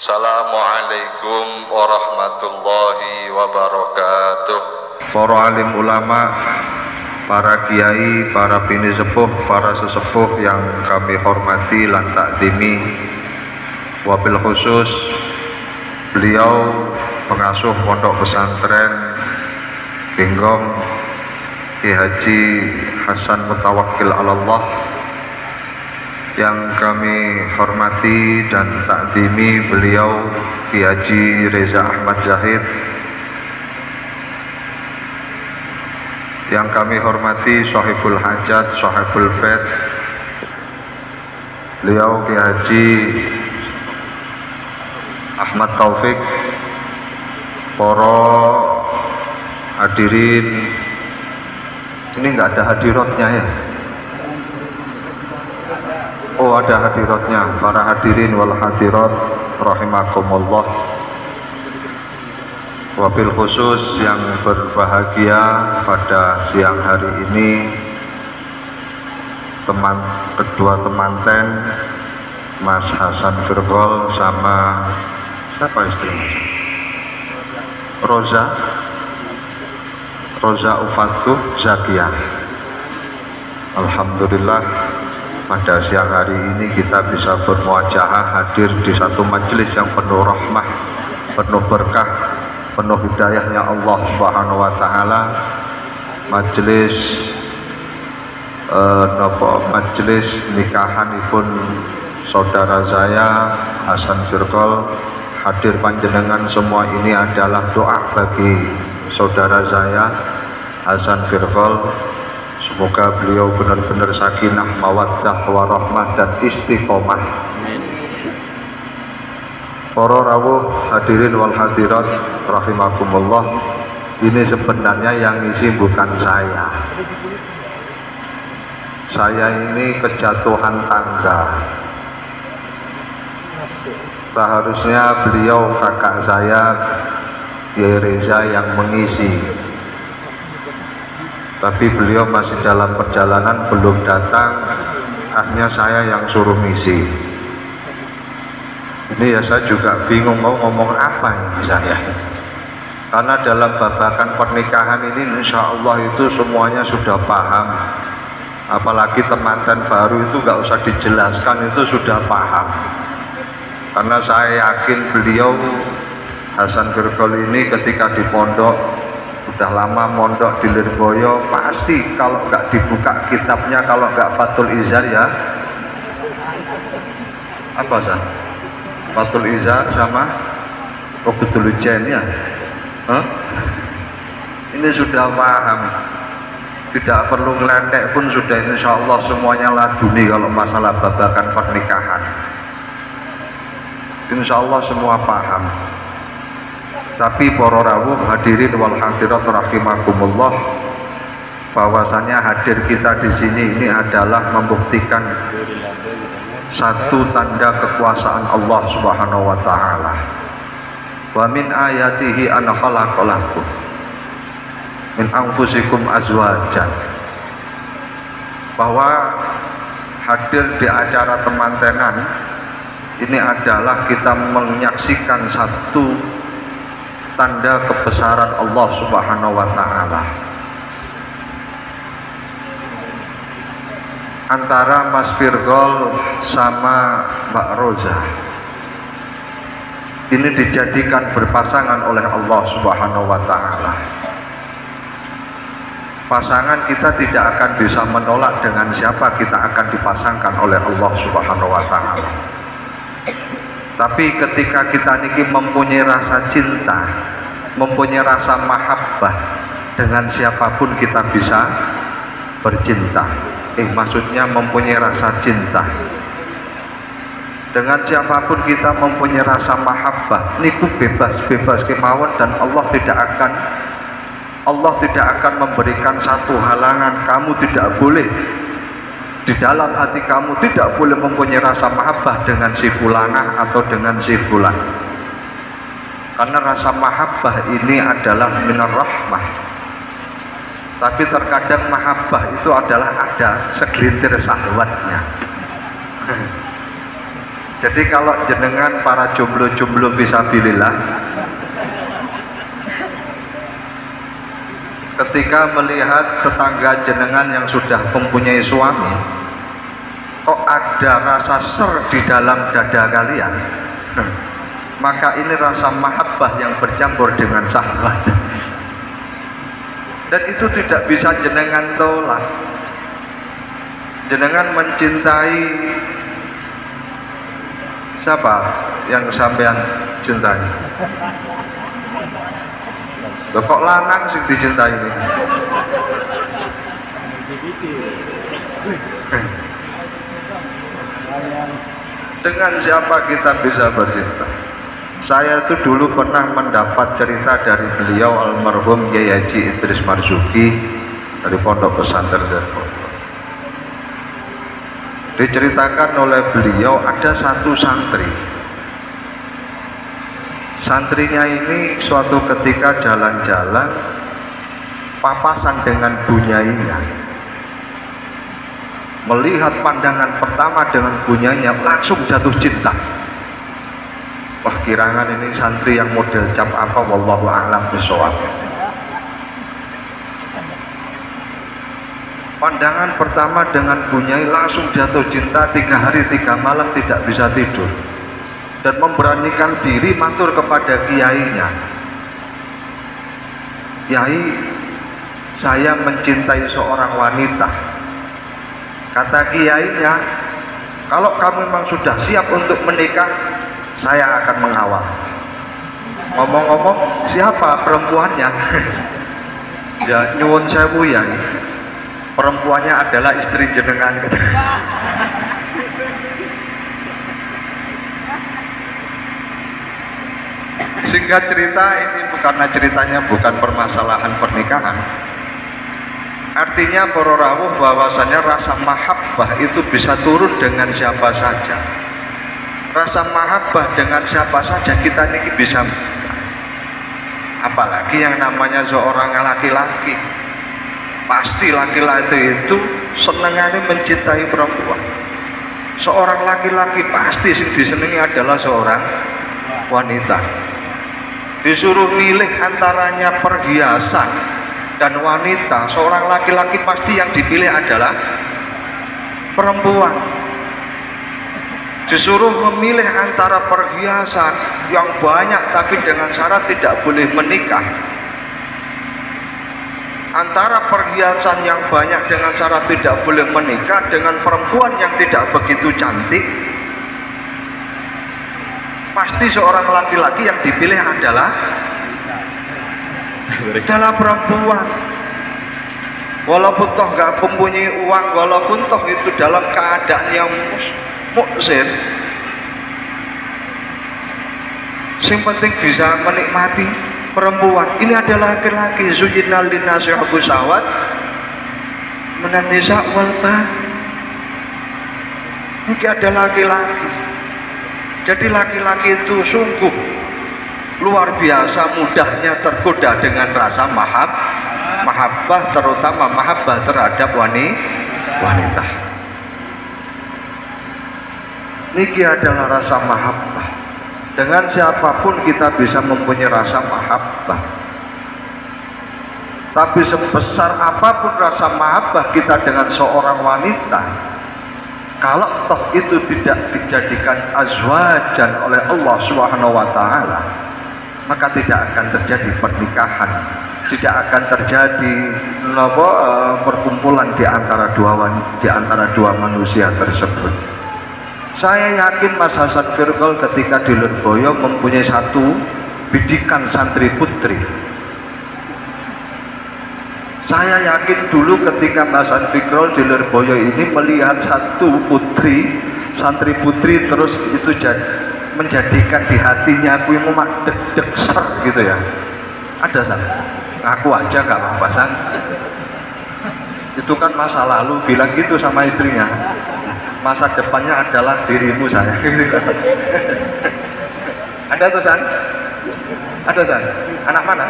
Assalamualaikum warahmatullahi wabarakatuh. Para alim ulama, para kiai, para bini sepuh, para sesepuh yang kami hormati lan takdimi, wabil khusus beliau pengasuh pondok pesantren Binggong Ki Haji Hasan Mutawakkil Allah, yang kami hormati dan takdimi beliau Ki Haji Reza Ahmad Zahid, yang kami hormati Sohibul Hajat, Sohibul Bed, beliau Ki Haji Ahmad Taufik, para hadirin. Ini nggak ada hadiratnya ya? Oh, ada hadiratnya. Para hadirin wal hadirat rahimakumullah. Wabil khusus yang berbahagia pada siang hari ini, kedua temanten Mas Hasan Firgol sama siapa istrinya? Roza Ufatuh Zakiyah. Alhamdulillah, pada siang hari ini kita bisa bermuajahah hadir di satu majelis yang penuh rahmah, penuh berkah, penuh hidayahnya Allah Subhanahu wa taala. Majelis majelis nikahanipun saudara saya Hasan Firgol. Hadir panjenengan semua ini adalah doa bagi saudara saya Hasan Firgol. Semoga beliau benar-benar sakinah, mawaddah, warahmah dan istiqomah. Para rawuh hadirin wal hadirat rahimakumullah, ini sebenarnya yang isi bukan saya. Saya ini kejatuhan tangga. Seharusnya beliau kakak saya Kiai Reza yang mengisi, tapi beliau masih dalam perjalanan, belum datang. Akhirnya saya yang suruh misi. Ini ya saya juga bingung mau ngomong apa ini saya, karena dalam babakan pernikahan ini insya Allah itu semuanya sudah paham. Apalagi temanten baru itu nggak usah dijelaskan, itu sudah paham. Karena saya yakin beliau Hasan Firgol ini ketika di pondok, udah lama mondok di Lirboyo, pasti kalau nggak dibuka kitabnya, kalau nggak Fathul Izar ya apa sih? Fathul Izar sama Uqdul Ujain ya, ini sudah paham, tidak perlu ngeledek pun sudah insya Allah semuanya laduni. Kalau masalah babakan pernikahan insya Allah semua paham. Tapi para rawuh hadirin wal hadirat rahimakumullah, bahwasanya hadir kita di sini ini adalah membuktikan satu tanda kekuasaan Allah Subhanahu wa taala. Wa min ayatihi an khalaqalakum min anfusikum azwajan. Bahwa hadir di acara temantenan ini adalah kita menyaksikan satu tanda kebesaran Allah Subhanahu wa taala. Antara Mas Firgol sama Mbak Roza ini dijadikan berpasangan oleh Allah Subhanahu wa taala. Pasangan kita tidak akan bisa menolak dengan siapa kita akan dipasangkan oleh Allah Subhanahu wa taala. Tapi ketika kita niki mempunyai rasa cinta, mempunyai rasa mahabbah, dengan siapapun kita bisa bercinta. Maksudnya mempunyai rasa cinta. Dengan siapapun kita mempunyai rasa mahabbah, niku bebas kemauan, dan Allah tidak akan memberikan satu halangan. Kamu tidak boleh, di dalam hati kamu tidak boleh mempunyai rasa mahabbah dengan si fulanah atau dengan si fulan. Karena rasa mahabbah ini adalah minar rahmah. Tapi terkadang mahabbah itu adalah ada segelintir syahwatnya. Jadi kalau jenengan para jomblo-jomblo fisabilillah ketika melihat tetangga jenengan yang sudah mempunyai suami, kok ada rasa ser di dalam dada kalian, maka ini rasa mahabbah yang bercampur dengan syahwat, dan itu tidak bisa jenengan tolak. Jenengan mencintai siapa yang sampean cintai? Loh, kok lanang sing dicintai ini? Dengan siapa kita bisa bercinta? Saya itu dulu pernah mendapat cerita dari beliau almarhum Kyai Haji Idris Marzuki dari Pondok Pesantren Darmoko. Diceritakan oleh beliau ada satu santri. Santrinya ini suatu ketika jalan-jalan papasan dengan bunyainya. Melihat pandangan pertama dengan bunyainya langsung jatuh cinta. Wah, kirangan ini santri yang model cap apa, wallahu a'lam bishawab. Pandangan pertama dengan bunyai langsung jatuh cinta, 3 hari 3 malam tidak bisa tidur, dan memberanikan diri matur kepada kiainya, "Kiai, saya mencintai seorang wanita." Kata kiainya, "Kalau kamu memang sudah siap untuk menikah, saya akan mengawal." Ngomong-ngomong, siapa perempuannya? Ya nyuwun sewu ya, perempuannya adalah istri jenengan. Singkat cerita, ini karena ceritanya bukan permasalahan pernikahan, artinya para rawuh bahwasanya rasa mahabbah itu bisa turun dengan siapa saja. Rasa mahabbah dengan siapa saja kita ini bisa, apalagi yang namanya seorang laki-laki. Pasti laki-laki itu senengannya mencintai perempuan. Seorang laki-laki pasti yang disenangi adalah seorang wanita. Disuruh milih antaranya perhiasan dan wanita, seorang laki-laki pasti yang dipilih adalah perempuan. Disuruh memilih antara perhiasan yang banyak tapi dengan syarat tidak boleh menikah, antara perhiasan yang banyak dengan syarat tidak boleh menikah dengan perempuan yang tidak begitu cantik, pasti seorang laki-laki yang dipilih adalah perempuan. Walaupun toh gak mempunyai uang, walaupun toh itu dalam keadaan yang muksir, yang penting bisa menikmati perempuan. Ini adalah laki-laki. Zujinal linasi hubbu syahwat minan nisa wal ba. Ini adalah laki-laki. Jadi laki-laki itu sungguh luar biasa mudahnya tergoda dengan rasa mahabbah, terutama mahabbah terhadap wanita. Niki adalah rasa mahabbah. Dengan siapapun kita bisa mempunyai rasa mahabbah. Tapi sebesar apapun rasa mahabbah kita dengan seorang wanita, kalau toh itu tidak dijadikan azwajan oleh Allah Subhanahu wa taala, maka tidak akan terjadi pernikahan, tidak akan terjadi perkumpulan di antara dua manusia tersebut. Saya yakin Mas Hasan Firqol ketika di Lurboyo mempunyai satu bidikan santri putri. Saya yakin dulu ketika Mas Hasan Firqol di Lurboyo ini melihat satu putri, santri putri, terus itu menjadikan di hatinya aku yang deg-deg ser gitu ya. Ada San? Aku aja gak apa-apa San. Itu kan masa lalu, bilang gitu sama istrinya. Masa depannya adalah dirimu saya. Ada tuh San? Ada San? Anak mana?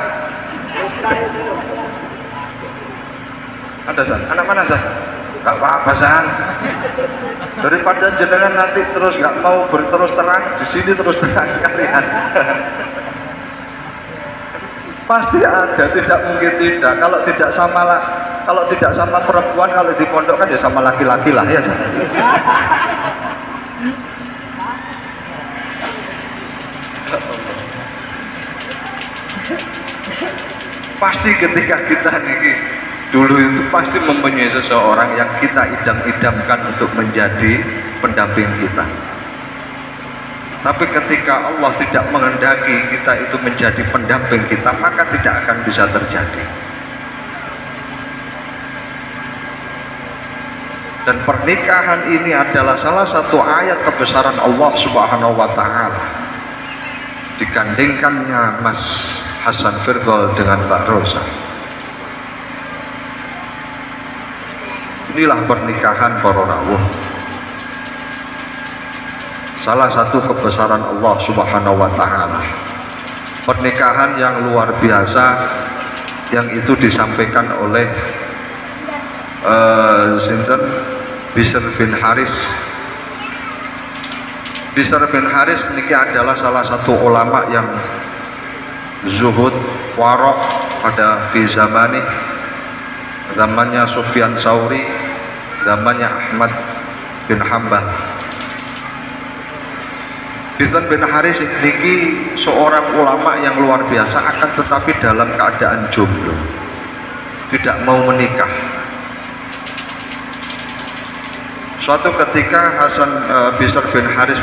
Ada San? Anak mana San? Gak apa-apa san. Daripada jenengan nanti terus gak mau berterus terang di sini terus terang sekalian. Pasti ada, tidak mungkin tidak. Kalau tidak sama perempuan, kalau di pondok kan ya sama laki-laki lah ya. Pasti ketika kita nih dulu itu pasti mempunyai seseorang yang kita idam-idamkan untuk menjadi pendamping kita. Tapi ketika Allah tidak menghendaki kita itu menjadi pendamping kita, maka tidak akan bisa terjadi. Dan pernikahan ini adalah salah satu ayat kebesaran Allah Subhanahu wa Ta'ala. Digandingkannya Mas Hasan Firgol dengan Mbak Rosa. Inilah pernikahan para rawuh. Salah satu kebesaran Allah Subhanahu wa Ta'ala. Pernikahan yang luar biasa yang itu disampaikan oleh Bishr bin Haris. Bishr bin Haris ini adalah salah satu ulama yang zuhud, warok pada zamannya Sufyan Tsauri, zamannya Ahmad bin Hanbal. Bishr bin Haris ini seorang ulama yang luar biasa, akan tetapi dalam keadaan jomblo, tidak mau menikah. Suatu ketika Bishr bin Haris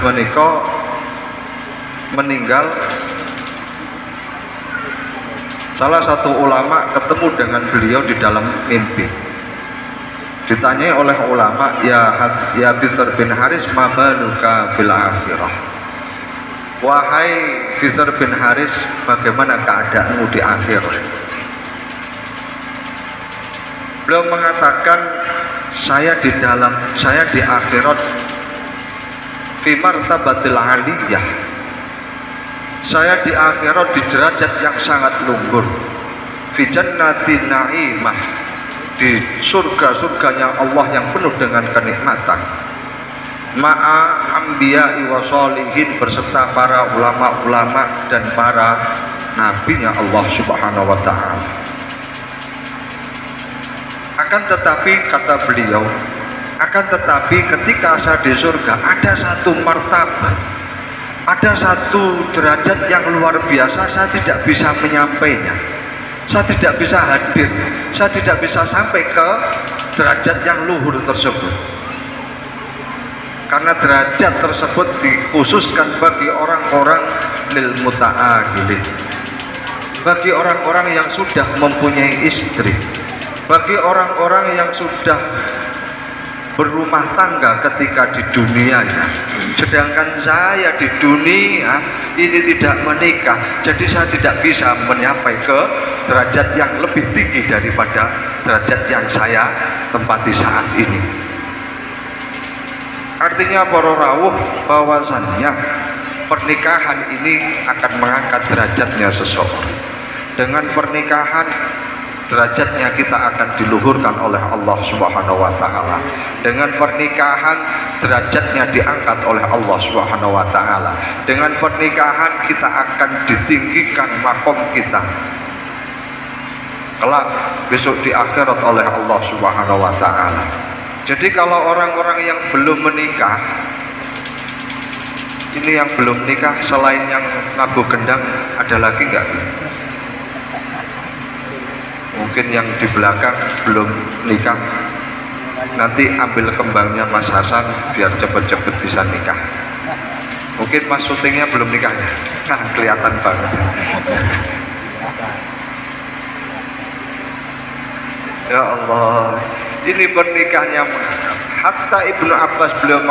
meninggal, salah satu ulama ketemu dengan beliau di dalam mimpi. Ditanyai oleh ulama, ya Bishr bin Haris, ma baluka fil akhirah. Wahai Bishr bin Haris, bagaimana keadaanmu di akhirat? Beliau mengatakan, saya di akhirat fi martabatil aliyah. Saya di akhirat di derajat yang sangat luhur. Fi jannatin na'imah, di surga-surganya Allah yang penuh dengan kenikmatan. Ma'a anbiya'i wa sholihin, berserta para ulama-ulama dan para nabinya Allah Subhanahu wa Ta'ala. Akan tetapi, kata beliau, ketika saya di surga ada satu martabat, ada satu derajat yang luar biasa, saya tidak bisa menyampainya, saya tidak bisa hadir, saya tidak bisa sampai ke derajat yang luhur tersebut, karena derajat tersebut dikhususkan bagi orang-orang lil muta'akhilin, bagi orang-orang yang sudah mempunyai istri, bagi orang-orang yang sudah berumah tangga ketika di dunianya. Sedangkan saya di dunia ini tidak menikah, jadi saya tidak bisa mencapai ke derajat yang lebih tinggi daripada derajat yang saya tempati saat ini. Artinya para rawuh, bahwasannya pernikahan ini akan mengangkat derajatnya seseorang. Dengan pernikahan derajatnya kita akan diluhurkan oleh Allah Subhanahu wa Ta'ala. Dengan pernikahan derajatnya diangkat oleh Allah Subhanahu wa Ta'ala. Dengan pernikahan kita akan ditinggikan makom kita kelak besok di akhirat oleh Allah Subhanahu wa Ta'ala. Jadi kalau orang-orang yang belum menikah, ini yang belum nikah selain yang nabuh gendang, ada lagi nggak? Mungkin yang di belakang belum nikah, nanti ambil kembangnya Mas Hasan biar cepet-cepet bisa nikah. Mungkin Mas syutingnya belum nikah ya? Nah, kelihatan banget. Ya Allah, ini pernikahannya mengangkat. Hatta Ibnu Abbas beliau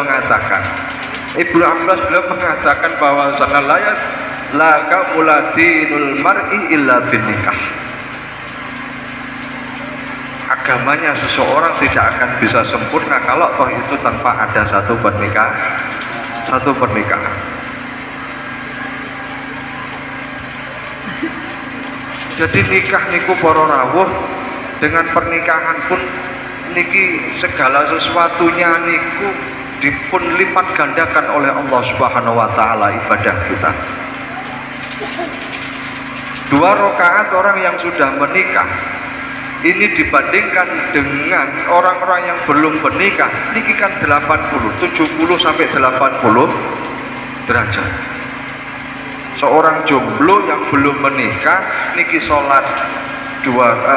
mengatakan bahwa sanalayas la kamulatinul mar'i illa bin nikah. Agamanya seseorang tidak akan bisa sempurna kalau toh itu tanpa ada satu pernikahan. Jadi nikah niku para rawuh, dengan pernikahan pun niki segala sesuatunya niku dipun lipat gandakan oleh Allah Subhanahu wa taala ibadah kita. 2 rakaat orang yang sudah menikah ini dibandingkan dengan orang-orang yang belum menikah niki kan 70 sampai 80 derajat. Seorang jomblo yang belum menikah niki sholat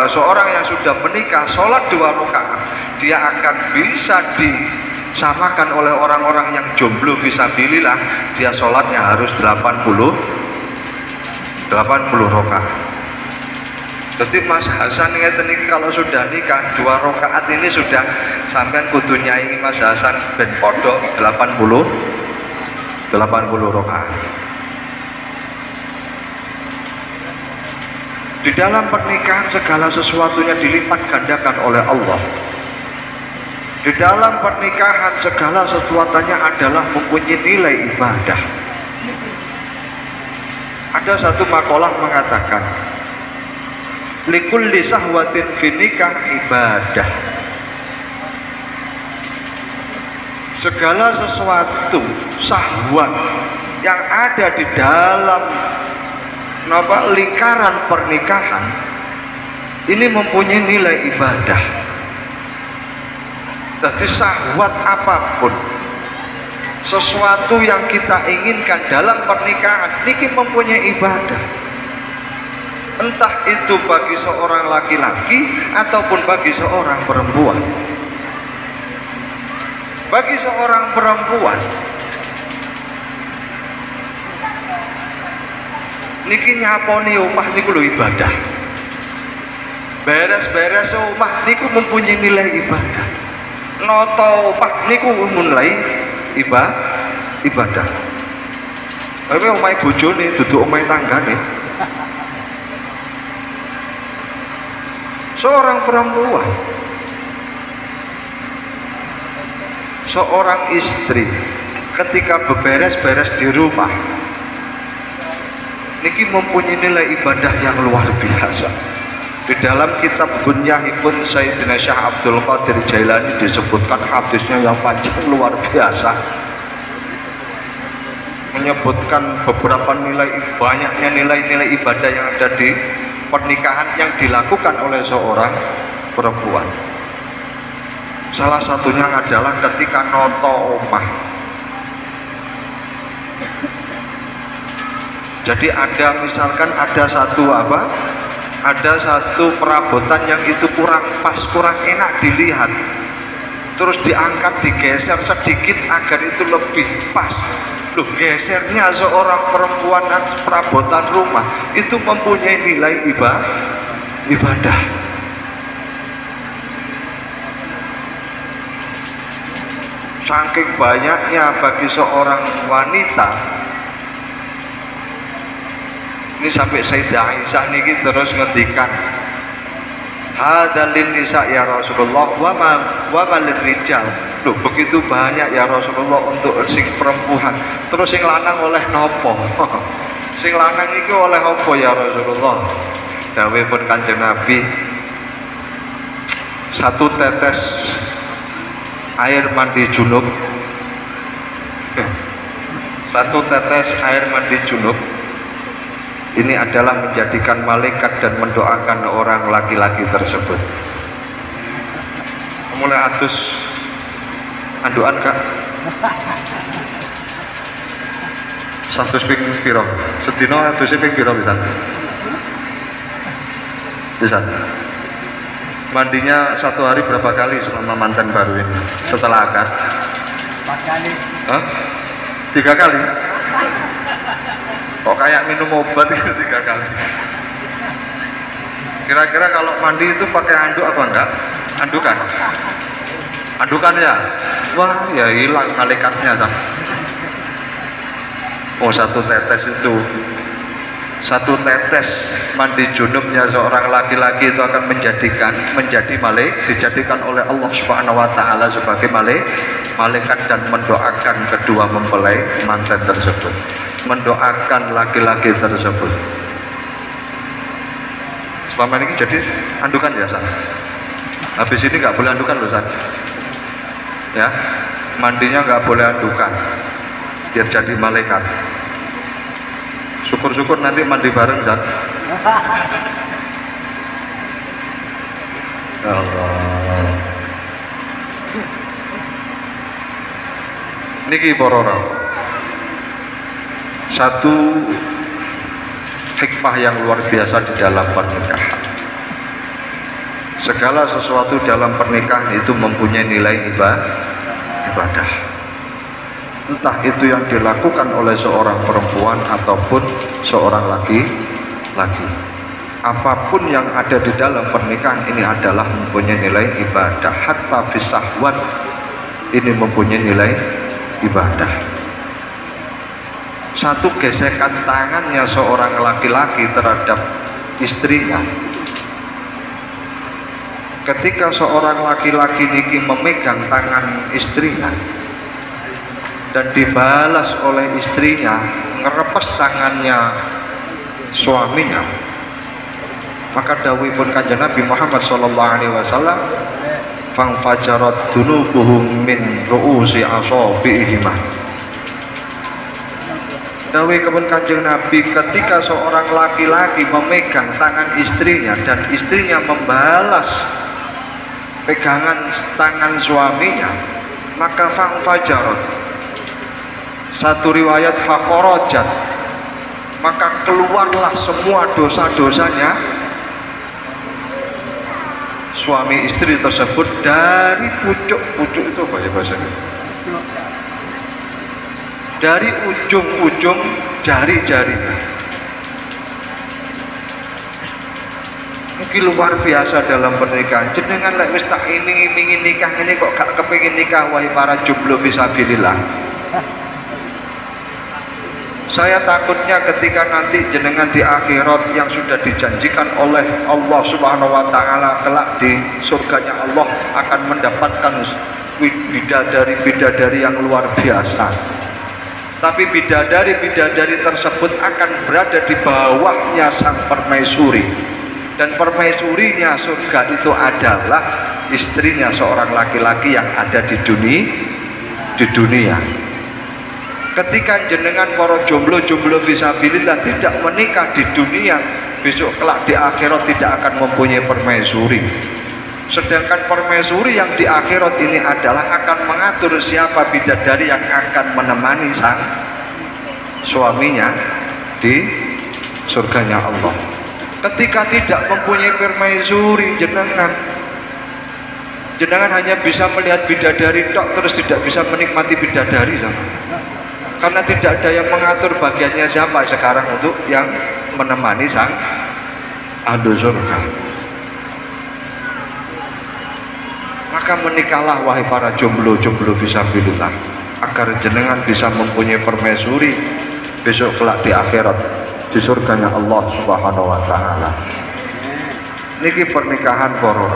seorang yang sudah menikah sholat 2 rakaat dia akan bisa disamakan oleh orang-orang yang jomblo fisabilillah, dia sholatnya harus 80 rakaat. Jadi Mas Hasan ngeten iki kalau sudah nikah 2 rakaat ini sudah sampean kudu nyaingi Mas Hasan ben podo 80 rakaat. Di dalam pernikahan segala sesuatunya dilipat gandakan oleh Allah. Di dalam pernikahan segala sesuatunya adalah mempunyai nilai ibadah. Ada satu makalah mengatakan, likulli sahwatin finikah ibadah. Segala sesuatu sahwat yang ada di dalam lingkaran pernikahan ini mempunyai nilai ibadah. Jadi syahwat apapun, sesuatu yang kita inginkan dalam pernikahan ini mempunyai ibadah. Entah itu bagi seorang laki-laki ataupun bagi seorang perempuan. Bagi seorang perempuan niki nyaponi omah niku lho ibadah. Beres-beres omah niku mempunyai nilai ibadah. Noto omah niku mulai ibadah. Tapi omahe bojone duduk omahe tanggane. Seorang perempuan, seorang istri ketika beberes-beres di rumah niki mempunyai nilai ibadah yang luar biasa. Di dalam kitab Bunyahipun Sayyidina Syekh Abdul Qadir Jailani disebutkan hadisnya yang panjang luar biasa, menyebutkan beberapa banyaknya nilai-nilai ibadah yang ada di pernikahan yang dilakukan oleh seorang perempuan. Salah satunya adalah ketika noto omah. Jadi misalkan ada satu perabotan yang itu kurang pas, kurang enak dilihat, terus diangkat, digeser sedikit agar itu lebih pas. Loh, gesernya seorang perempuan perabotan rumah itu mempunyai nilai ibadah. Saking banyaknya bagi seorang wanita ini sampai Sayyidah Aisyah niki terus ngendikan, hadalin nisa ya Rasulullah wa malin rijal. Loh, begitu banyak ya Rasulullah untuk sing perempuan, terus sing lanang oleh nopo? Sing lanang iki oleh apa ya Rasulullah? Dawuhipun Kanjeng Nabi, 1 tetes air mandi junub, 1 tetes air mandi junub ini adalah menjadikan malaikat dan mendoakan orang laki-laki tersebut. Mulai atus anduan kak 100 ping piro sedino adusnya ping piro bisa mandinya 1 hari berapa kali selama mantan baru ini setelah akad? 4 kali. Hah? 3 kali? Kok kayak minum obat itu 3 kali? Kira-kira kalau mandi itu pakai anduk apa enggak? Andukan? Andukan ya? Wah, ya hilang malaikatnya. Oh, 1 tetes itu, 1 tetes mandi junubnya seorang laki-laki itu akan dijadikan oleh Allah Subhanahu wa taala sebagai malaikat dan mendoakan kedua mempelai mantan tersebut, mendoakan laki-laki tersebut. Selama ini jadi andukan biasa. Habis ini nggak boleh andukan loh San. Ya, mandinya nggak boleh andukan, biar jadi malaikat. Syukur-syukur nanti mandi bareng San. Allah. Niki pororo. Satu hikmah yang luar biasa di dalam pernikahan. Segala sesuatu dalam pernikahan itu mempunyai nilai ibadah. Entah itu yang dilakukan oleh seorang perempuan ataupun seorang laki-laki. Apapun yang ada di dalam pernikahan ini adalah mempunyai nilai ibadah. Hatta fisahwat ini mempunyai nilai ibadah. Satu gesekan tangannya seorang laki-laki terhadap istrinya, ketika seorang laki-laki niki memegang tangan istrinya dan dibalas oleh istrinya ngerepes tangannya suaminya, maka dawuhipun Kanjeng Nabi Muhammad sallallahu alaihi wasallam, fang fajarat dunubuhum min ru'usi asabi'ihima. Dawuhipun Kanjeng Nabi, ketika seorang laki-laki memegang tangan istrinya dan istrinya membalas pegangan tangan suaminya, maka fang fajarat, satu riwayat fakorojat, maka keluarlah semua dosa-dosanya suami istri tersebut dari pucuk-pucuk itu apa ya bahasanya, dari ujung-ujung jari-jarinya. Ini luar biasa dalam pernikahan. Jenengan lek wis tak iming-imingi nikah ini kok gak kepengin nikah, wahai para jomblo fisabilillah. Saya takutnya ketika nanti jenengan di akhirat yang sudah dijanjikan oleh Allah Subhanahu wa taala kelak di surganya Allah akan mendapatkan bidadari-bidadari yang luar biasa. Tapi bidadari-bidadari tersebut akan berada di bawahnya sang permaisuri, dan permaisurinya surga itu adalah istrinya seorang laki-laki yang ada di dunia. Ketika jenengan para jomblo-jomblo fisabilillah tidak menikah di dunia, besok kelak di akhirat tidak akan mempunyai permaisuri. Sedangkan permaisuri yang di akhirat ini adalah akan mengatur siapa bidadari yang akan menemani sang suaminya di surganya Allah. Ketika tidak mempunyai permaisuri, jenengan hanya bisa melihat bidadari tok, terus tidak bisa menikmati bidadari sama. Karena tidak ada yang mengatur bagiannya siapa sekarang untuk yang menemani sang ahlu surga. Maka menikahlah wahai para jomblo-jomblo fisabilillah, agar jenengan bisa mempunyai permaisuri besok kelak di akhirat di surganya Allah Subhanahu wa taala. Niki pernikahan para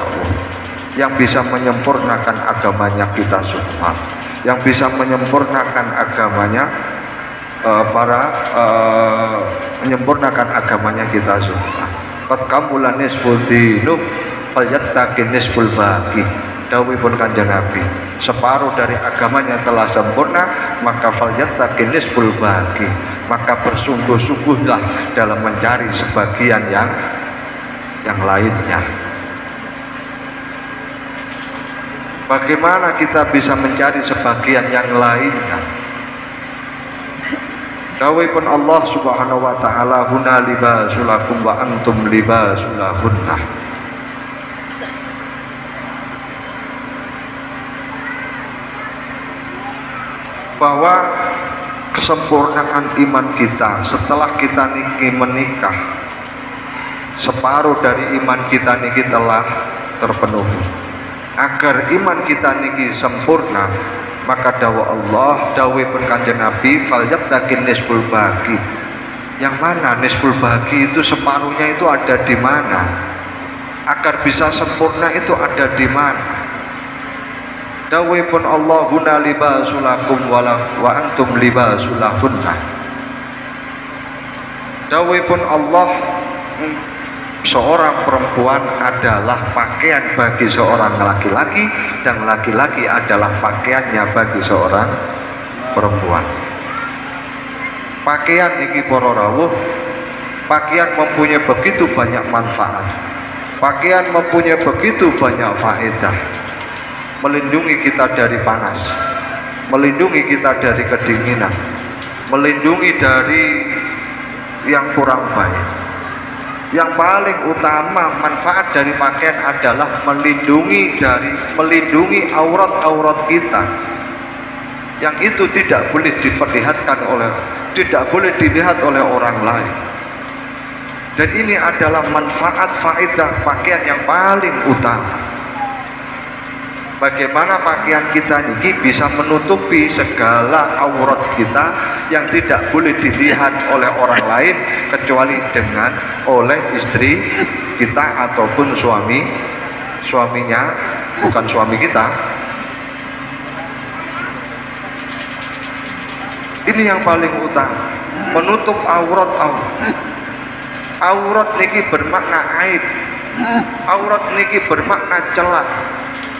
yang bisa menyempurnakan agamanya kita semua, yang bisa menyempurnakan agamanya menyempurnakan agamanya kita semua. Qad kamula nisful dinub falyattaqin nisful baqi. Dawuhipun Kanjeng Nabi, separuh dari agamanya telah sempurna, maka falyattaqin nisful baqi, maka bersungguh-sungguhlah dalam mencari sebagian yang lainnya. Bagaimana kita bisa mencari sebagian yang lainnya? Dawuhipun Allah Subhanahu wa taala, huna libasulakum wa antum libasulahunna. Bahwa kesempurnaan iman kita setelah kita menikah, separuh dari iman kita niki telah terpenuhi. Agar iman kita niki sempurna, maka dawuh Allah, dawuhipun Kanjeng Nabi, falyattaqin nisful baqi. Yang mana nisful baqi itu, separuhnya itu ada di mana? Agar bisa sempurna itu ada di mana? Dawuhipun Allah, huna libasulakum wa antum libasulahunna. Dawuhipun Allah, seorang perempuan adalah pakaian bagi seorang laki-laki dan laki-laki adalah pakaiannya bagi seorang perempuan. Pakaian iki para rawuh, pakaian mempunyai begitu banyak manfaat. Pakaian mempunyai begitu banyak faedah. Melindungi kita dari panas, melindungi kita dari kedinginan, melindungi dari yang kurang baik. Yang paling utama manfaat dari pakaian adalah melindungi aurat-aurat kita, yang itu tidak boleh tidak boleh dilihat oleh orang lain. Dan ini adalah manfaat faedah pakaian yang paling utama. Bagaimana pakaian kita ini bisa menutupi segala aurat kita yang tidak boleh dilihat oleh orang lain kecuali oleh istri kita ataupun suaminya, bukan suami kita. Ini yang paling utama, menutup aurat. Aurat niki bermakna aib, aurat niki bermakna celah,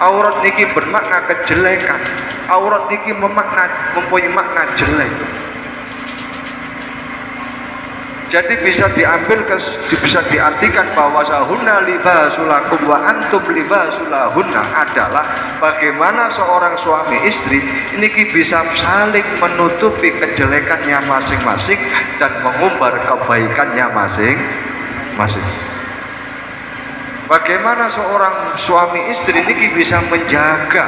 aurat niki bermakna kejelekan, aurat niki mempunyai makna jelek. Jadi bisa diartikan bahwa sahunna libasulakum wa antum libasulahunna adalah bagaimana seorang suami istri ini bisa saling menutupi kejelekannya masing-masing dan mengumbar kebaikannya masing-masing. Bagaimana seorang suami istri ini bisa menjaga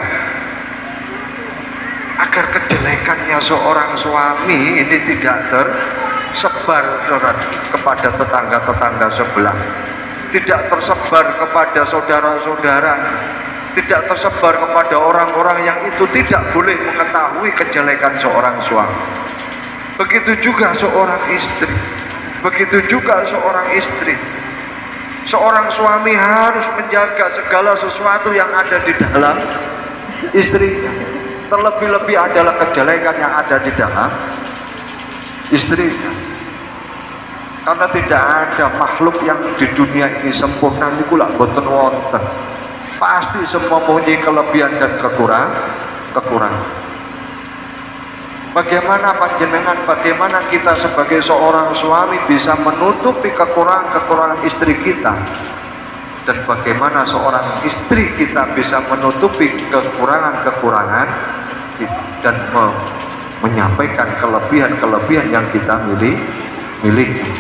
agar kejelekannya seorang suami ini tidak tersebar kepada tetangga-tetangga sebelah, tidak tersebar kepada saudara-saudara, tidak tersebar kepada orang-orang yang itu tidak boleh mengetahui kejelekan seorang suami. Begitu juga seorang istri, seorang suami harus menjaga segala sesuatu yang ada di dalam istrinya. Terlebih-lebih adalah kejelekan yang ada di dalam istrinya. Karena tidak ada makhluk yang di dunia ini sempurna niku lak boten wonten. Pasti semua mempunyai kelebihan dan kekurangan. Bagaimana kita sebagai seorang suami bisa menutupi kekurangan istri kita, dan bagaimana seorang istri kita bisa menutupi kekurangan dan menyampaikan kelebihan yang kita miliki.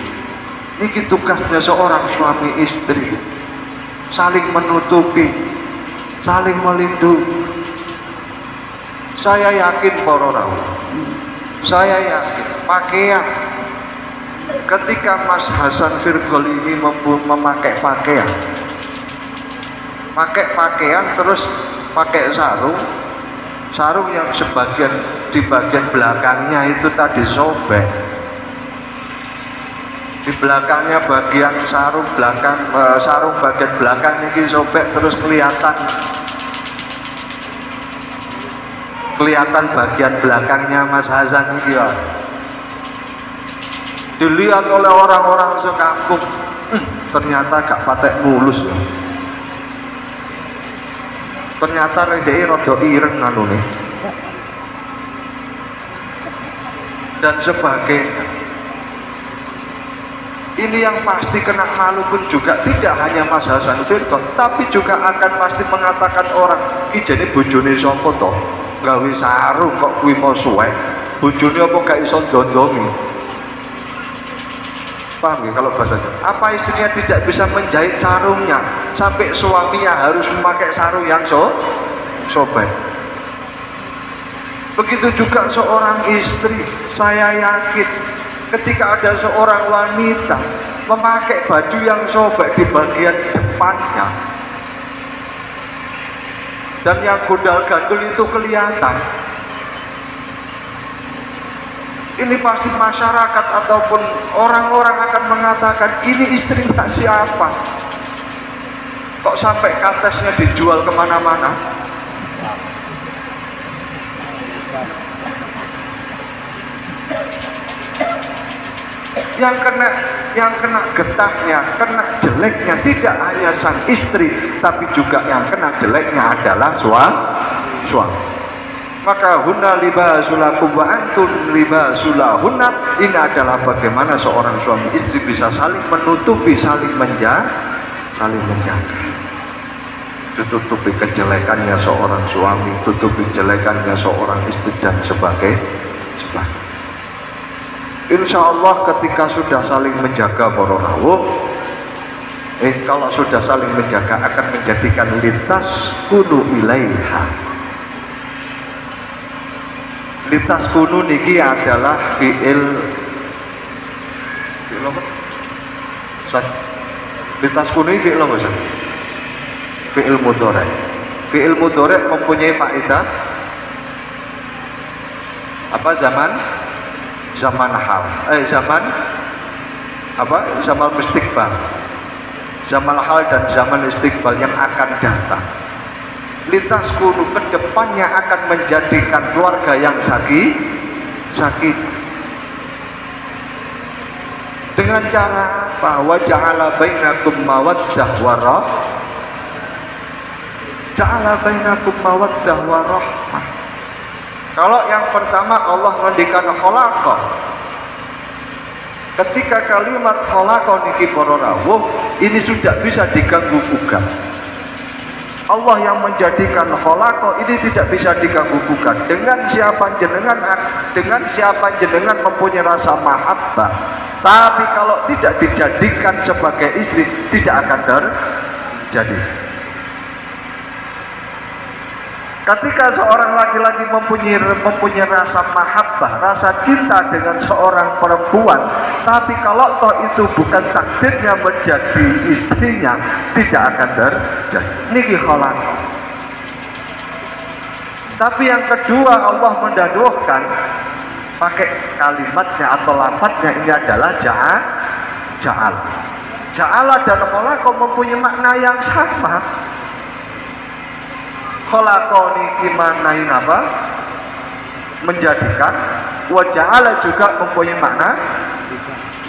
Ini tugasnya seorang suami istri, saling menutupi, saling melindungi. Saya yakin para rawuh, saya yakin pakaian ketika Mas Hasan Virgol ini memakai pakaian terus pakai sarung yang di bagian belakangnya itu tadi sobek, di belakangnya bagian sarung bagian belakang ini sobek, terus kelihatan bagian belakangnya Mas Hasan ini ya. Dilihat oleh orang-orang sekampung, ternyata gak patek mulus ya. Ternyata rezeki rada ireng anune dan sebagainya. Ini yang pasti kena malu pun juga tidak hanya Mas Hasan Virgol, tapi juga akan pasti mengatakan orang, "Ijene bojone sapa to? Gawe sarung kok kuwi mau suwek. Bojone apa gak iso ndondomi?" Paham ya kalau bahasanya? Apa istrinya tidak bisa menjahit sarungnya sampai suaminya harus memakai sarung yang sobek? Begitu juga seorang istri, saya yakin ketika ada seorang wanita memakai baju yang sobek di bagian depannya dan yang gundal-gandul itu kelihatan, ini pasti masyarakat ataupun orang-orang akan mengatakan, ini istri tak siapa, kok sampai katesnya dijual kemana-mana. yang kena getahnya, kena jeleknya tidak hanya sang istri, tapi juga yang kena jeleknya adalah suami. Maka hunna libasulakum wa antum libasulahunna. Ini adalah bagaimana seorang suami istri bisa saling menutupi, saling menjaga, tutupi kejelekannya seorang suami, tutupi kejelekannya seorang istri dan sebagainya. Insya Allah ketika sudah saling menjaga para rawuh, kalau sudah saling menjaga akan menjadikan lintas kunu ilaiha. Lintas kunu niki adalah fi'il apa? Lintas kunu fi'il apa? Fi'il mudhari'. Fi'il mudhari' mempunyai faedah apa? Zaman hal. Zaman apa? Zaman istiqbal. Zaman hal dan zaman istiqbal yang akan datang. Lintas kunu kedepannya akan menjadikan keluarga yang sakit dengan cara apa? Wa ja'ala bainakum mawaddah wa rahmah. Ja'ala bainakum mawaddah wa rahmah. Kalau yang pertama Allah mendikan khalaqa. Ketika kalimat khalaqa niki para rawuh ini sudah bisa diganggu gugat. Allah yang menjadikan khalaqa ini tidak bisa diganggu-gugat. Dengan siapa jenengan mempunyai rasa mahabbah, tapi kalau tidak dijadikan sebagai istri tidak akan terjadi. Ketika seorang laki-laki mempunyai rasa mahabbah, rasa cinta dengan seorang perempuan, tapi kalau toh itu bukan takdirnya menjadi istrinya, tidak akan terjadi. Niki khalaqa. Tapi yang kedua Allah mendaduhkan pakai kalimatnya atau lafadznya ini adalah ja'al. Ja'ala dan khalaqa mempunyai makna yang sama. Khalaqa niki maknain apa? Menjadikan. Wa ja'ala juga mempunyai makna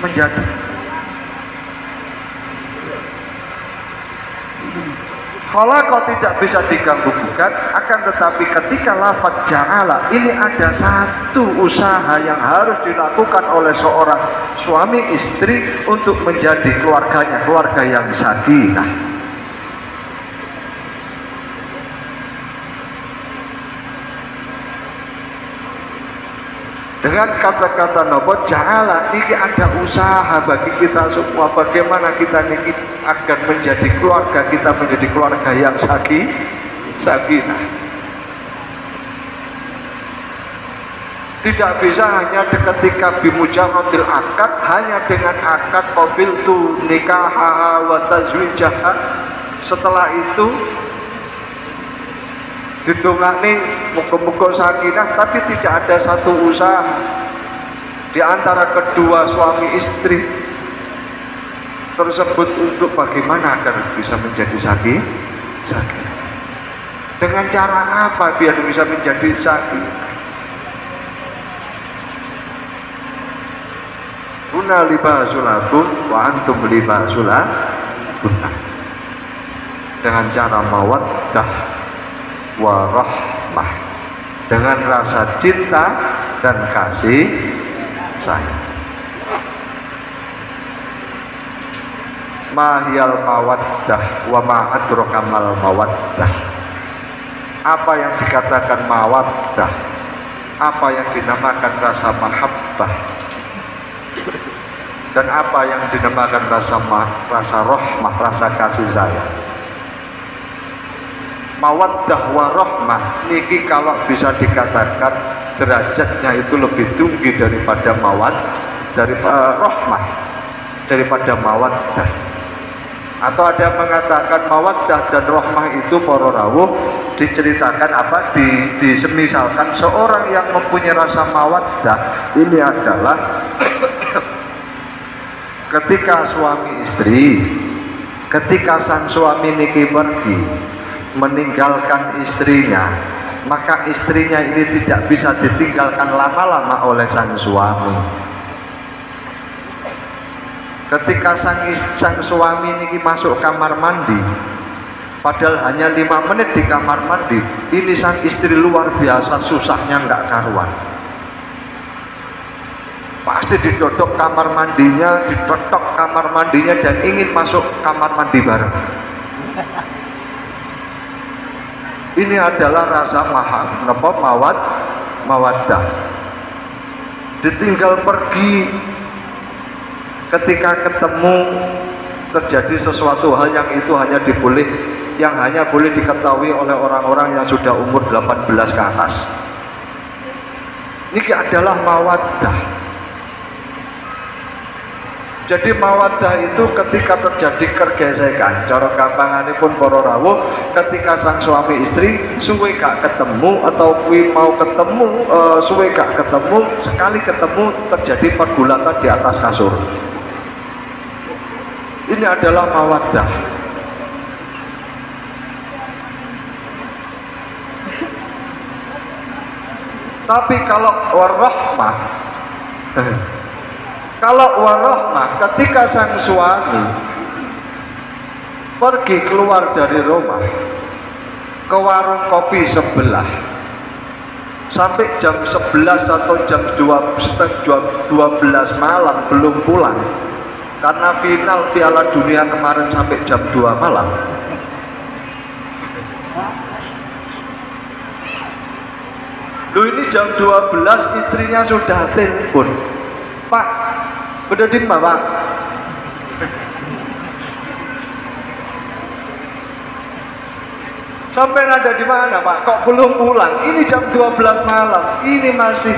menjadi. Khalaqa tidak bisa diganggu gugat, akan tetapi ketika lafaz ja'ala ini ada satu usaha yang harus dilakukan oleh seorang suami istri untuk menjadi keluarganya keluarga yang sakinah. Dengan kata-kata nopo ja'ala ini ada usaha bagi kita semua bagaimana kita niki agar menjadi keluarga kita menjadi keluarga yang sakinah. Tidak bisa hanya ketika bimujarradil akad, hanya dengan akad qabiltu nikahaha wa tazwijaha. Setelah itu ditungakni muka-muka sakinah, tapi tidak ada satu usaha di antara kedua suami istri tersebut untuk bagaimana agar bisa menjadi sakinah. Dengan cara apa biar bisa menjadi sakinah? Hunna libasulakum wa antum libasulakunna. Dengan cara mawaddah warahmah, dengan rasa cinta dan kasih sayang. Mahiyal mawaddah wa ma adraka mal mawaddah. Apa yang dikatakan mawaddah, apa yang dinamakan rasa mahabbah, dan apa yang dinamakan rasa rahmah, rasa kasih sayang. Mawaddah wa rahmah niki kalau bisa dikatakan derajatnya itu lebih tinggi daripada rahmah, daripada mawaddah. Atau ada yang mengatakan mawaddah dan rahmah itu para rawuh diceritakan apa disemisalkan seorang yang mempunyai rasa mawaddah ini adalah ketika suami istri, ketika sang suami niki pergi meninggalkan istrinya, maka istrinya ini tidak bisa ditinggalkan lama-lama oleh sang suami. ketika sang suami niki masuk kamar mandi, padahal hanya 5 menit di kamar mandi, ini sang istri luar biasa susahnya nggak karuan. Pasti didodok kamar mandinya, ditotok kamar mandinya dan ingin masuk kamar mandi bareng. Ini adalah rasa mawaddah. Ditinggal pergi, ketika ketemu terjadi sesuatu hal yang itu hanya boleh diketahui oleh orang-orang yang sudah umur 18 ke atas. Ini adalah mawaddah. Jadi mawaddah itu ketika terjadi kergesekan, cara gampanganipun para rawuh, ketika sang suami istri suwe gak ketemu atau kuwi mau ketemu, suwe gak ketemu, sekali ketemu terjadi pergulatan di atas kasur. Ini adalah mawaddah. Tapi kalau warahmah, ketika sang suami pergi keluar dari rumah ke warung kopi sebelah sampai jam 11 atau jam 12 malam belum pulang karena final Piala Dunia kemarin sampai jam 2 malam. Loh, ini jam 12 istrinya sudah telepon, Pak, udah di mana, Pak? Sampai ada di mana, Pak? Kok belum pulang? Ini jam 12 malam. Ini masih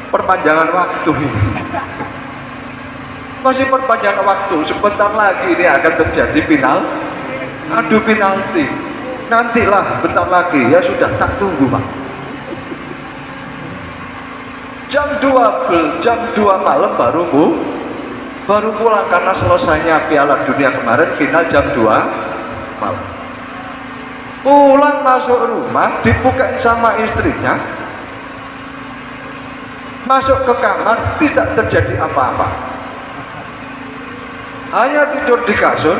perpanjangan waktu ini. Masih perpanjangan waktu. Sebentar lagi ini akan terjadi final. Adu penalti. Nantilah bentar lagi. Ya sudah, tak tunggu, Pak. Jam 2 malam baru pulang karena selesainya Piala Dunia kemarin final jam 2 malam. Pulang masuk rumah dibukain sama istrinya, masuk ke kamar tidak terjadi apa-apa, hanya tidur di kasur,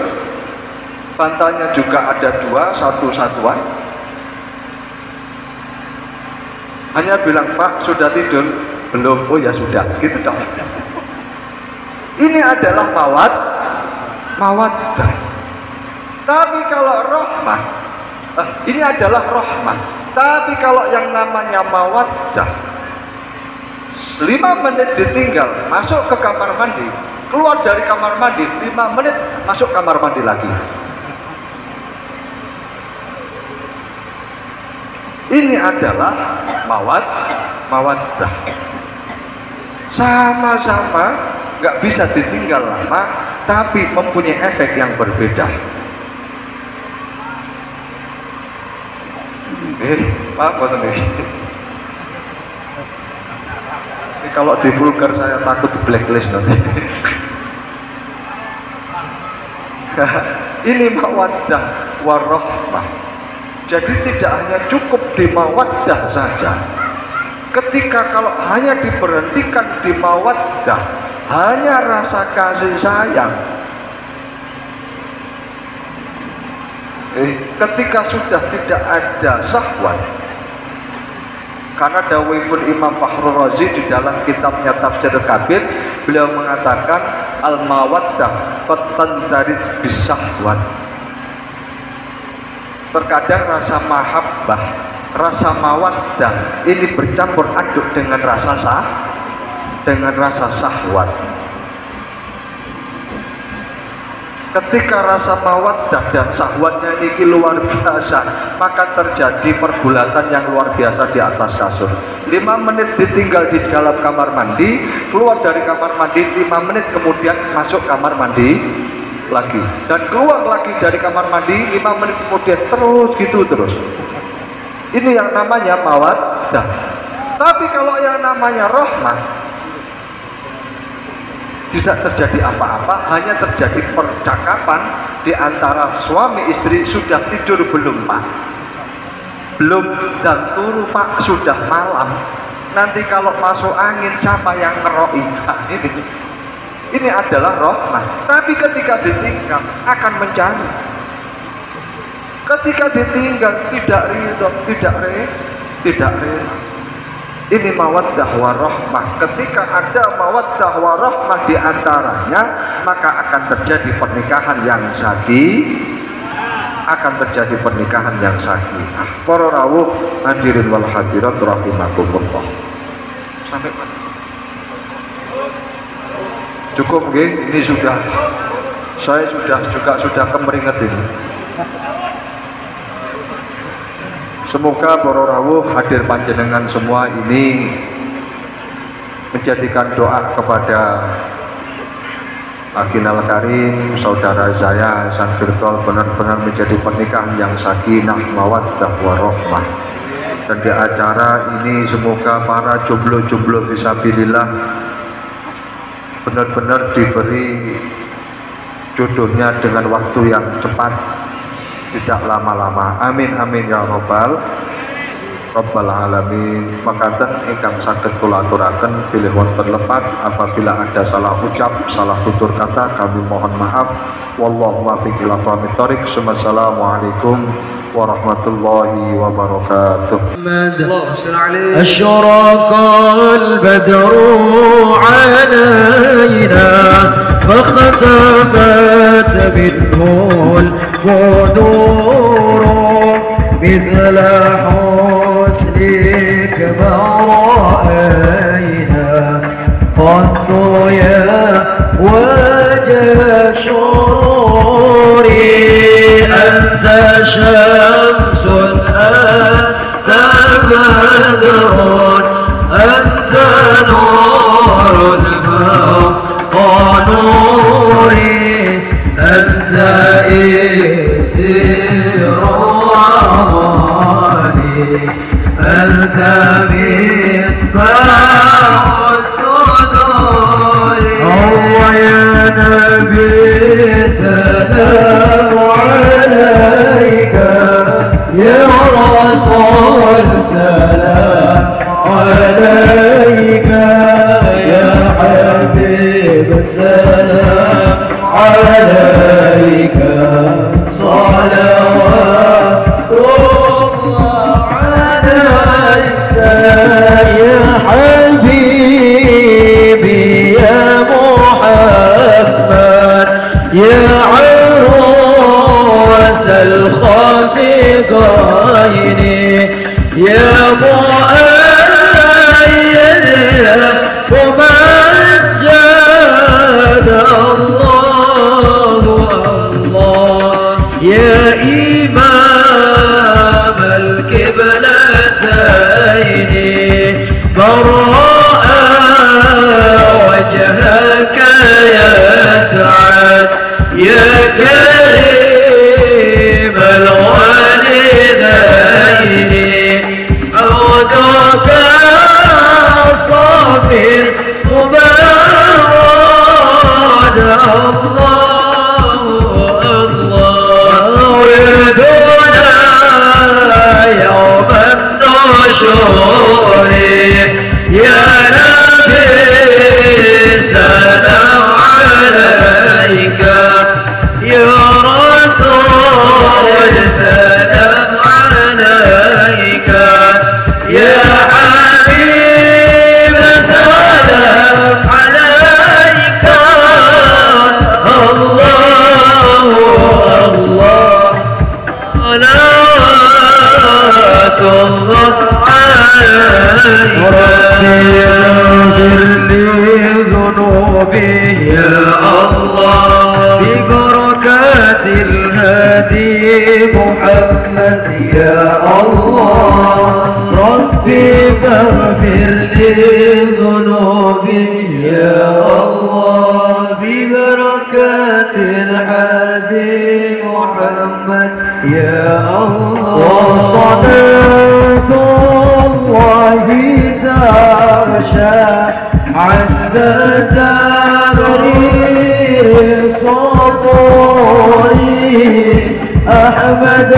bantalnya juga ada 2, satu satuan. Hanya bilang, Pak, sudah tidur? Belum. Oh ya sudah, gitu dong. Ini adalah mawaddah. Tapi kalau rahmah, ini adalah rahmah. Tapi kalau yang namanya mawaddah, 5 menit ditinggal masuk ke kamar mandi, keluar dari kamar mandi 5 menit masuk kamar mandi lagi. Ini adalah mawaddah. Sama-sama nggak bisa ditinggal lama, tapi mempunyai efek yang berbeda. Pak, ini kalau di vulgar saya takut di blacklist nanti. Ini mawaddah warahmah. Jadi tidak hanya cukup di mawaddah saja. Ketika kalau hanya diberhentikan di mawaddah, hanya rasa kasih sayang, ketika sudah tidak ada syahwat, karena dawuhipun Imam Fakhrul Razi di dalam kitabnya Tafsir Kabir, beliau mengatakan al mawaddah fatandaris bisyahwat. Terkadang rasa mahabbah, rasa mawaddah ini bercampur aduk dengan rasa syahwat. Ketika rasa mawaddah dan syahwatnya ini luar biasa, maka terjadi pergulatan yang luar biasa di atas kasur. 5 menit ditinggal di dalam kamar mandi, keluar dari kamar mandi 5 menit kemudian masuk kamar mandi lagi, dan keluar lagi dari kamar mandi 5 menit kemudian, terus. Ini yang namanya mawaddah. Tapi kalau yang namanya rahmah, tidak terjadi apa-apa, hanya terjadi percakapan di antara suami istri. Sudah tidur belum, Pak? Belum. Dan turu, Pak, sudah malam. Nanti kalau masuk angin siapa yang ngeroi? Nah, ini Ini adalah rahmat. Tapi ketika ditinggal akan mencari. Ketika ditinggal tidak ridho, tidak rela. Ini mawaddah warahmah. Ketika ada mawaddah warahmah di antaranya, maka akan terjadi pernikahan yang sakinah. Akan terjadi pernikahan yang sakinah. Para rawuh hadirin wal hadirat rahimakumullah. Sampai mana? Cukup nggih, ini sudah saya sudah kemeringet ini. Semoga para rawuh hadir panjenengan semua ini menjadikan doa kepada Akinal Karim, saudara saya San Virtual benar-benar menjadi pernikahan yang sakinah, mawaddah warahmah. Dan di acara ini semoga para jomblo-jomblo fisabilillah benar-benar diberi jodohnya dengan waktu yang cepat, tidak lama-lama. Amin amin ya rabbal alamin. Makaten ingkang saged kula aturaken bilih wonten lepat apabila ada salah ucap, salah tutur kata, kami mohon maaf. Wallahu muwaffiq ila aqwamit thoriq. Assalamualaikum warahmatullahi wabarakatuh. Asyraqal badru alaina fakhtafat minhul quduru mithla husnik bara'ina qattu ya wajah syururi anta syamsun anta badrun anta nurun fawqa nuri anta isirani anta misbah suduri. Ya Nabi salam alaika, ya Rasul salam alaika, ya Habib salam alaika, salawatullah alaika, ya Habibi ya Muhammad ya عروس الخافقين يا مؤيد ومجد الله الله يا إمام القبلتين براء وجهك يسعد يا كريم الوالدين عودك صافي مبارد الله الله وردنا يوم النشور يا نبي سلام عليك يا رسول سلام عليك يا حبيب سلام عليك الله الله صلوات الله عليك. ربي اغفر لي ذنوبي يا الله ببركات الهادي محمد يا الله. ربي فاغفر لي ذنوبي يا الله ببركات الهادي محمد يا الله. وصلاة الله تغشى عند تبرير صدوري أحمد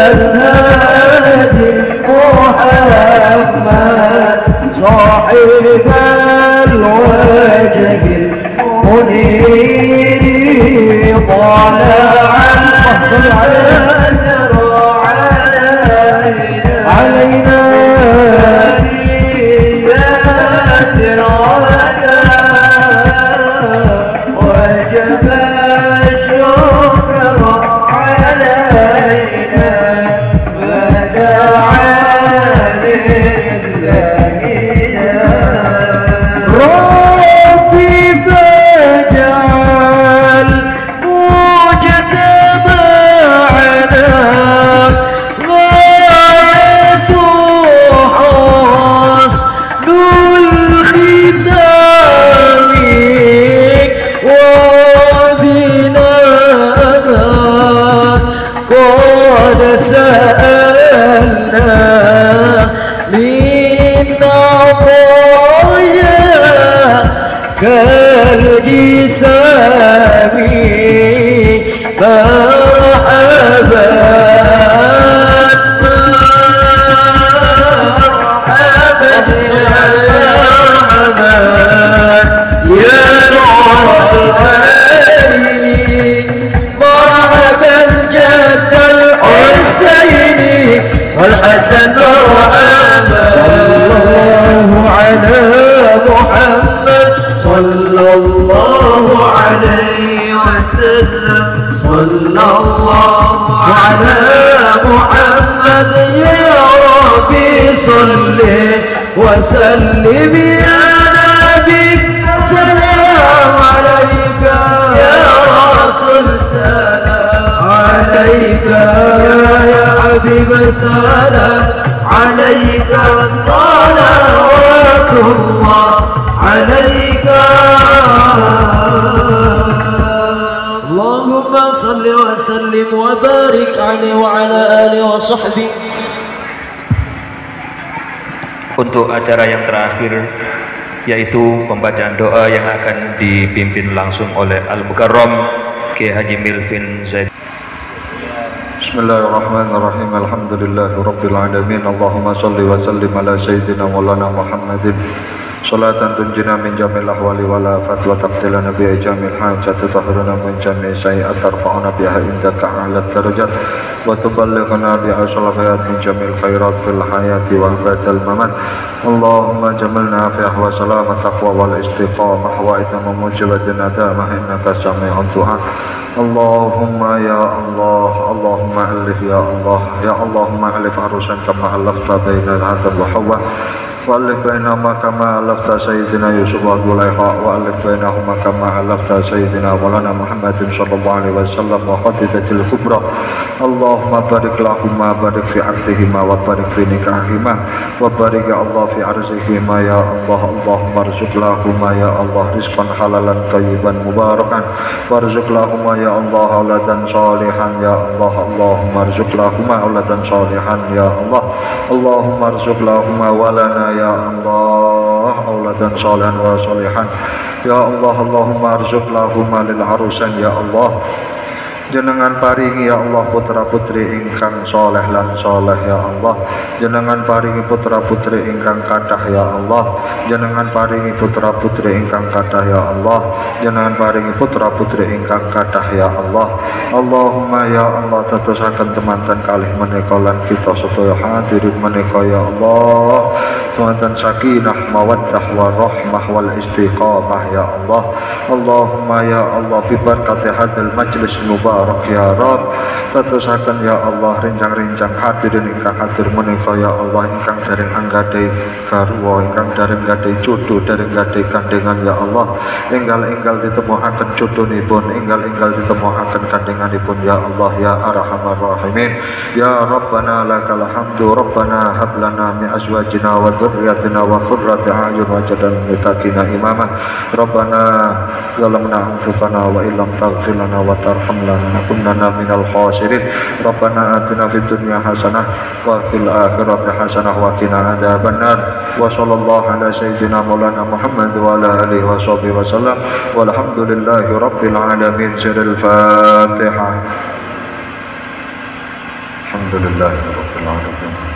الهادي محمد صاحب الوجه المنير طالع البدر علينا ثنيات العلا وجب الشكر علينا فدعا ربي فاجعل مجتمعنا غاية حسن الختام وبنانا قد سألنا من عطايا كالجسام مرحبا مرحبا يا نور العين مرحبا جد الحسين والحسن مرحبا صلى الله على محمد صلى الله عليه وسلم صلى الله على محمد يا ربي صل وسلم يا نبي سلام عليك يا رسول سلام عليك يا حبيب سلام عليك صلوات الله عليك اللهم صل وسلم وبارك عليه وعلى آله وصحبه. Untuk acara yang terakhir yaitu pembacaan doa yang akan dipimpin langsung oleh Al-Mukarram Kiai Haji Milvin Zaid. Bismillahirrahmanirrahim. Alhamdulillahirabbil alamin. Allahumma shalli wa sallim ala sayyidina maulana Muhammadin salatan tunjina min jamil ahwali wal afat wa taqtilana bi jamil hajat tahuruna min jami sayiat tarfa'una biha indaka a'la darajat wa tuballighuna bi asal hayat min jamil khairat fil hayati wa ba'dal mamat. Allahumma jamalna fi ahwa salamat taqwa wal istiqamah wa itamam mujibatin adamah innaka sami'un du'a. Allahumma ya Allah, Allahumma alif ya Allah, ya Allahumma alif arusan kama alafta baina Adam wa Hawa وألف بينهما كما ألفت سيدنا يوسف وزليخا وألف بينهما كما ألفت سيدنا مولانا محمد صلى الله عليه وسلم وخديجة الكبرى. اللهم بارك لهما بارك في عقدهما وبارك في نكاحهما وبارك يا الله في عرزهما يا الله. اللهم ارزق لهما يا الله رزقا حلالا طيبا مباركا وارزق لهما يا الله أولادا صالحا يا الله. اللهم ارزق لهما أولادا صالحا يا الله. اللهم ارزق لهما ولنا يا الله أولادا صالحا وصالحا يا الله. اللهم ارزق لهما للعروسين يا الله. Jenengan paringi ya Allah putra putri ingkang soleh lan soleh ya Allah. Jenengan paringi putra putri ingkang kathah ya Allah. Jenengan paringi putra putri ingkang kathah ya Allah. Jenengan paringi putra putri ingkang kathah ya Allah. Allahumma ya Allah tetesaken temanten kalih menika lan kita sedaya hadirin menika ya Allah. Temanten sakinah mawaddah warahmah wal istiqamah ya Allah. Allahumma ya Allah bi barakati hadzal majlis mubarak ya Rabb. Tetesaken ya Allah rencang-rencang hadirin ingkang hadir menika ya Allah ingkang dereng anggadhahi garwa, ingkang dereng gadhahi jodoh, dereng gadhahi kandengan ya Allah. Enggal-enggal ditemokaken jodohnipun, enggal-enggal ditemokaken kandenganipun ya Allah ya Arhamar Rahimin. Ya Rabbana lakal hamdu. Rabbana hab lana min azwajina wa dzurriyyatina wa qurrata a'yun waj'alna lil muttaqina imama. Rabbana zalamna anfusana wa illam taghfir lana wa tarhamna lanakunanna minal khasirin. Rabbana atina fid dunya hasanah wa fil akhirati hasanah wa qina adzabannar. Wa sallallahu ala sayyidina maulana Muhammad wa ala alihi wa sahbihi wa sallam. Walhamdulillahi rabbil alamin. Sirul Fatihah. Alhamdulillahi rabbil alamin.